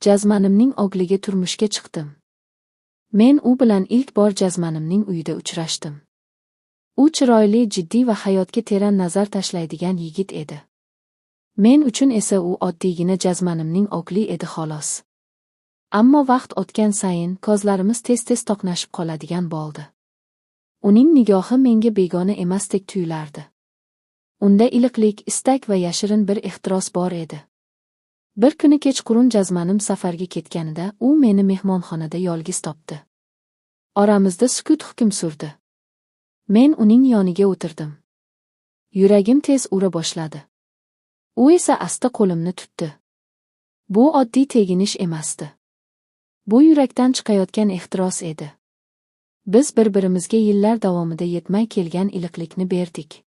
Jazmanimning ogliga turmushga chiqdim. Men u bilan ilk bor jazmanimning uyida uchrashdim. U chiroyli, jiddiy va hayotga teran nazar tashlaydigan yigit edi. Men uchun esa u oddiygina jazmanimning ogli edi xolos. Ammo vaqt o'tgan sayin ko'zlarimiz tez-tez to'qnashib qoladigan bo'ldi. Uning nigohi menga begona emasdek tuyulardi. Unda iliqlik, istak va yashirin bir ehtiros bor edi. Bir kuni kechqurun jazmanim safarga ketganida u meni mehmonxonada yolg'iz topdi. Oramizda sukut hukm surdi. Men uning yoniga o'tirdim. Yuragim tez ura boshladi. U esa asta qo'limni tutdi. Bu oddiy teginish emasdi. Bu yurakdan chiqayotgan ehtiros edi. Biz bir-birimizga yillar davomida yetmay kelgan iliqlikni berdik.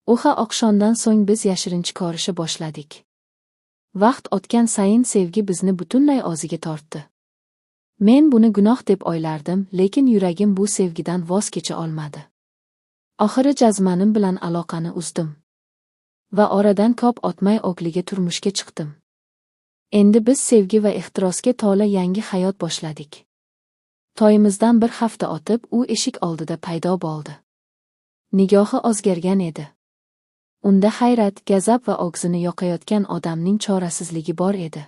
O'sha oqshomdan so'ng biz yashirincha ko'risha boshladik. Vaqt o'tgan sayin sevgi bizni butunlay o'ziga tortdi. Men buni gunoh deb o'ylardim, lekin yuragim bu sevgidan voz kecha olmadi. Oxiri jazmanim bilan aloqani uzdim. Va oradan ko'p o'tmay ogliga turmushga chiqdim. Endi biz sevgi va ehtirosga to'la yangi hayot boshladik. To'yimizdan bir hafta o'tib, u eshik oldida paydo bo'ldi. Nigohi o'zgargan edi. Unda hayrat, gazab va og'zini yoqayotgan odamning chorasizligi bor edi.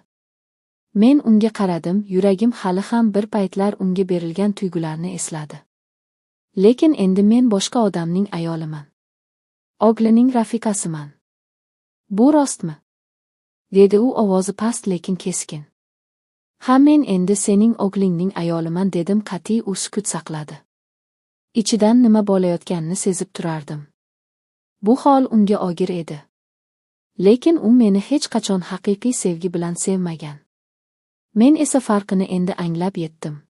Men unga qaradim, yuragim hali ham bir paytlar unga berilgan tuygularni esladi. Lekin endi men boshqa odamning ayoliman. Oglining rafiqasiman. Bu rostmi? Dedi u ovozi past lekin keskin. Ha, men endi sening o'glingning ayoliman, dedim qat'iy. U sukut saqladi. Ichidan nima bo'layotganini sezib turardim. Bu hol unga og'ir edi. Lekin u meni hech qachon haqiqiy sevgi bilan sevmagan. Men esa farqini endi anglab yetdim.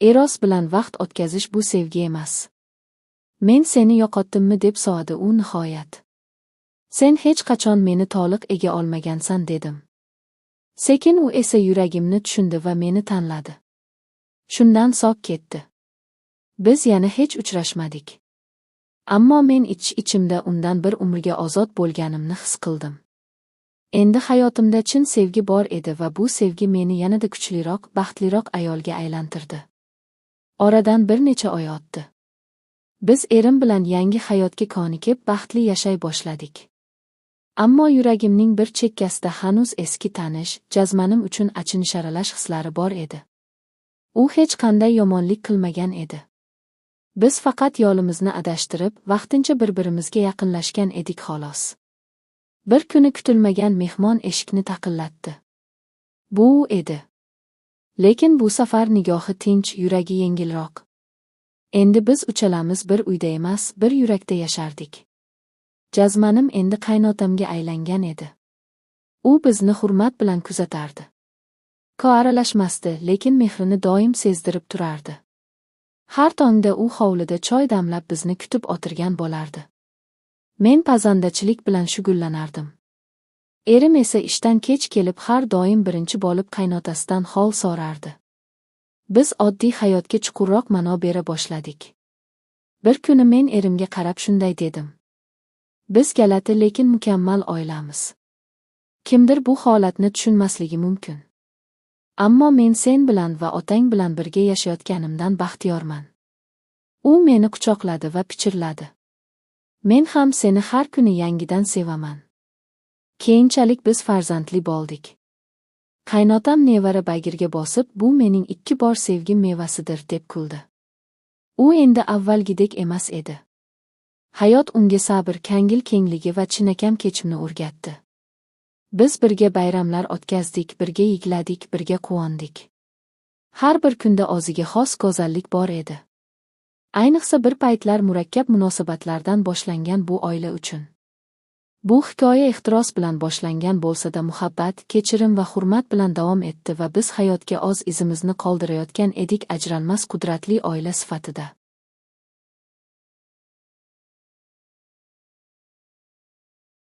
Eros bilan vaqt o'tkazish bu sevgi emas. Men seni yo'qotdimmi deb so'radi u nihoyat. Sen hech qachon meni to'liq ega olmagansan, dedim. Sekin u esa yuragimni tushundi va meni tanladi. Shundan so'ng ketdi. Biz yana hech uchrashmadik. Ammo men ich-ichimda undan bir umrga ozod bo'lganimni his qildim. Endi hayotimda chin sevgi bor edi va bu sevgi meni yanada kuchliroq, baxtliroq ayolga aylantirdi. Oradan bir necha oy o'tdi. Biz erim bilan yangi hayotga ko'nikib, baxtli yashay boshladik. Ammo yuragimning bir chekkasida hanuz eski tanish, jazmanim uchun achinish aralash hislari bor edi. U hech qanday yomonlik qilmagan edi. Biz faqat yo'limizni adashtirib, vaqtincha bir-birimizga yaqinlashgan edik xolos. Bir kuni kutilmagan mehmon eshikni taqillatdi. Bu u edi. Lekin bu safar nigohi tinch, yuragi yengilroq. Endi biz uchalamiz bir uyda emas, bir yurakda yashardik. Jazmanim endi qaynotamga aylangan edi. U bizni hurmat bilan kuzatardi. Aralashmasdi, lekin mehrini doim sezdirib turardi. Har tongda u hovlida choy damlab bizni kutib o'tirgan bo'lardi. Men pazandachilik bilan shug'ullanardim. Erim esa ishdan kech kelib har doim birinchi bo'lib qaynotasidan hol so'rardi. Biz oddiy hayotga chuqurroq ma'no bera boshladik. Bir kuni men erimga qarab shunday dedim. Biz galati lekin mukammal oilamiz. Kimdir bu holatni tushunmasligi mumkin. Ammo men sen bilan va otang bilan birga yashayotganimdan baxtiyorman. U meni quchoqladi va pichirladi. Men ham seni har kuni yangidan sevaman. Keyinchalik biz farzandli bo'ldik. Qaynotam nevara bagirga bosib, bu mening 2 bor sevgim mevasidir, deb kuldi. U endi avvalgidek emas edi. Hayot unga sabr, ko'ngil kengligi va chinakam kechimni o'rgatdi. Biz birga bayramlar o'tkazdik, birga yig'ladik, birga quvondik. Har bir kunda o'ziga xos go'zallik bor edi. Ayniqsa bir paytlar murakkab munosabatlardan boshlangan bu oila uchun. Bu hikoya ehtiros bilan boshlangan bo'lsa-da, muhabbat, kechirim va hurmat bilan davom etdi va biz hayotga o'z izimizni qoldirayotgan edik, ajralmas qudratli oila sifatida.